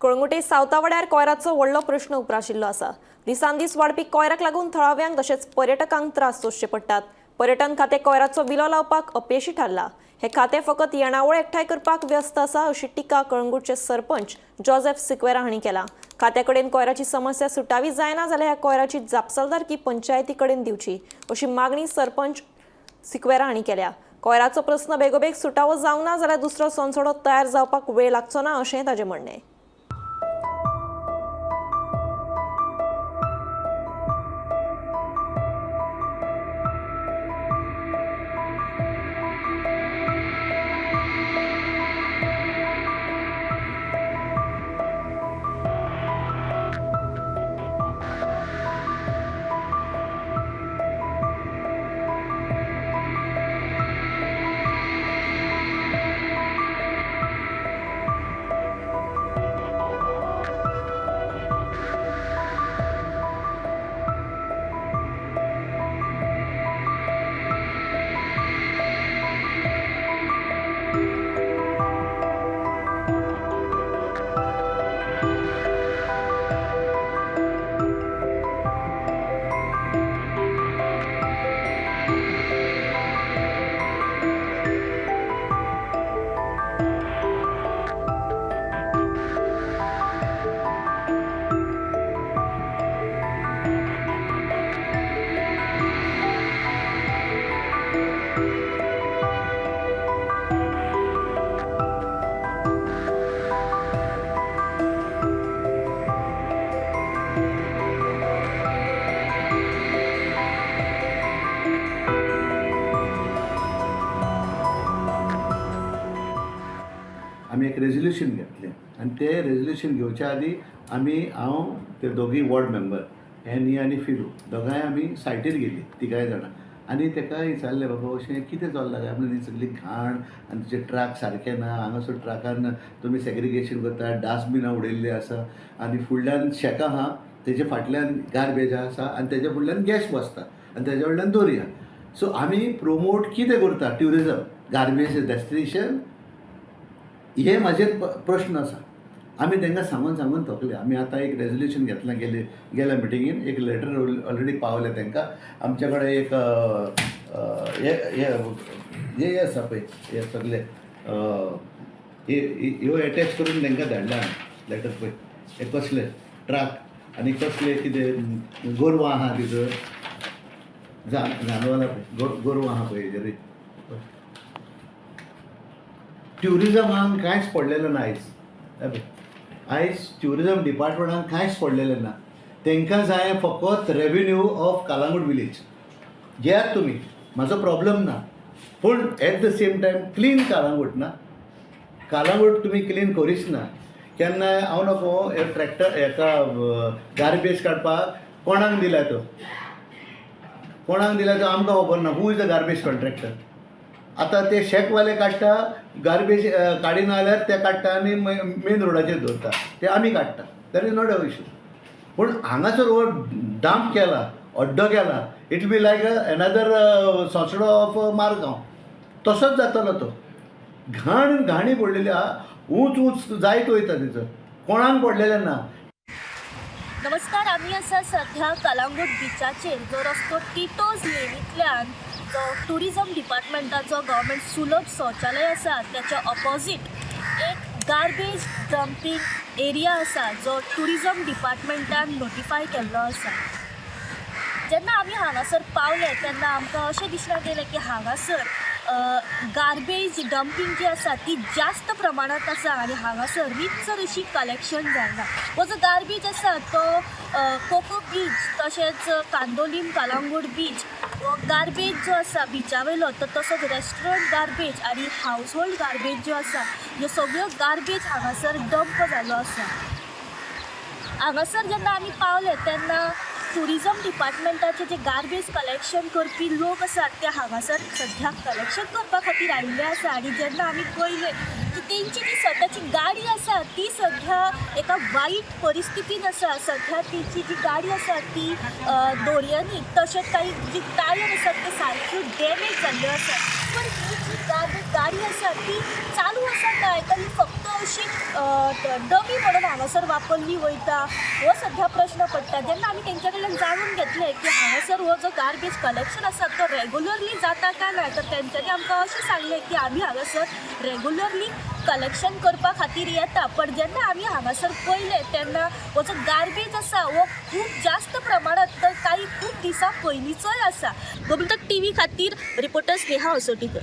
कळंगुटे सावतावाड्यार कोयराचो व्हडलो प्रश्न उप्राशिल्लो आसा। दिसान दीस वाडपी कोयराक लागून थळाव्यांक तशेंच पर्यटकांक त्रास सोंसचे पडटात। पर्यटन खातें कोयराचो विलो लावपाक अपेशी थारला। हे खातें फकत येणावळ एकठांय करपाक व्यस्त आसा अशी टिका कळंगुटचे सरपंच जोसेफ सिक्वेरा हांणी केला। खात्या कडेन कोयराची समस्या सुटावी जायना जाल्यार ह्या कोयराची जापसालदारकी पंचायती कडेन दिवची अशी मागणी सरपंच सिक्वेरा हांणी केल्या। कोयराचो प्रस्न बेगोबेग सुटावो जावंक ना जाल्यार दुसरो संसदो तयार जावपाक वेळ लागचो ना अशें ताचें म्हणणें। आम्ही एक रेझोल्युशन घेतलें आणि ते रेझोल्युशन घेवच्या आदी हांव ते दोगी वॉर्ड मेंबर न्ही आनी फिरू दोगांय आमी सायटीर गेली तिगाय जाणां आनी ताका विचारलें बाबा अशें कितें चल्लां काय आपली सगळी घाण आनी तुजे ट्रक सारके ना हांगासर ट्रकान तुमी सेग्रिगेशन करता डस्टबिनां उडयल्लीं आसा आनी फुडल्यान शेकां आहा तेजे फाटल्यान गार्बेज आसा आनी तेजे फुडल्यान गॅस बसता आनी तेजे वयल्यान दर्या सो आमी प्रोमोट कितें करता ट्युरिजम गार्बेज डेस्टिनेशन हे म्हाजे प्रश्न आसा। आमी तांकां सांगून थकले। आमी आतां एक रेझोल्युशन घेतलां गेल्या मिटिंगेन एक लेटर ऑलरेडी पावलें तांकां आमचे कडेन एक हे आसा पळय हे सगळे ह्यो अटॅच करून तांकां धाडला लेटर पळय हे कसले ट्रक आनी कसले कितें गोरवां आहा भितर जानवरां पळय गोरवां आहा पळय हेजेर ट्युरिजमाक कांयच पडलेलें ना आयज ट्युरिजम डिपार्टमेंटान कांयच पडलेलें ना। तांकां जाय फकत रेवेन्यू ऑफ कळंगूट विलेज घेयात तुमी म्हाजो प्रॉब्लम ना पूण at the same time clean Calangute ना कळंगूट तुमी क्लीन करीच ना। केन्नाय हांव नको ट्रॅक्टर हेका गार्बेज काडपाक कोणाक दिला तो आमकां खबर ना who is the garbage contractor. आतां ते शेकवाले काडटा गार्बेज काडिना जाल्यार ते काडटा आनी मेन रोडाचेर दवरता ते आमी काडटा that is not a issue पूण हांगासर रोड डंप केला अड्डो केला इट बी लायक एनदर सोंसडो ऑफ मारगांव तसोच जातलो तो घाणी पडलेली आहा ऊंच जायत वयता थंयसर कोणाक पडलेलें ना। नमस्कार आमी आसा सध्या कळंगूट बिचाचेर जो रस्तो टिटोज लेनींतल्यान जो टुरिजम डिपार्टमेंटाचो गव्हर्मेंट सुलभ शौचालय आसा त्याच्या ऑपोजीट एक गार्बेज डंपिंग एरिया आसा जो टुरिजम डिपार्टमेंटान नोटिफाय केल्लो आसा। जेन्ना आमी हांगासर पावले तेन्ना आमकां अशें दिसलें गेलें की हांगासर गार्बेज डंपिंग जी आसा ती जास्त प्रमाणात आसा आनी हांगासर रितसर अशी कलेक्शन जायना। हो जो गार्बेज आसा तो कोको बीच तशेंच कांदोलीम कळंगूट बीच हो गार्बेज जो आसा बिचा वयलो तो तसोच रेस्टॉरंट गार्बेज आनी हावज होल्ड गार्बेज जो आसा ह्यो सगळ्यो गार्बेज हांगासर डंप जाल्लो आसा। हांगासर जेन्ना आमी पावले तेन्ना टुरिजम डिपार्टमेंटाचे जे गार्बेज कलेक्शन करपी लोक आसात ते हांगासर सद्या कलेक्शन करपा खातीर आयिल्ले आसा आनी जेन्ना आमी पळयलें की तेंची जी स्वताची गाडी आसा ती सद्या एका वायट परिस्थितीन आसा। सद्या तिची जी गाडी आसा ती दोरयांनी तशेंच काही जी टायर आसात ते सारक्यो डॅमेज जाल्ल्यो आसात। पण ही जी गार्बेज गाडी आसा ती चालू आसा काय तर ही फक्त अशी डमी म्हणून हांगासर वापरली वयता हो सध्या प्रश्न पडटा. जेन्ना आमी तेंच्या कडल्यान जाणून घेतले की हांगासर हो जो गार्बेज कलेक्शन आसा तो रेगुलरली जाता काय ना, तर तेंच्यांनी आमकां अशें सांगलें की आमी हांगासर रेगुलरली कलेक्शन करपा खातीर येता, पण जेन्ना आमी हांगासर पयले तेन्ना हो जो गार्बेज आसा हो खूब जास्त प्रमाणात तर काही खूब दिसां पयलींचोय आसा. गोमंतक TV खातीर रिपोर्टर स्नेहा असोटीकर.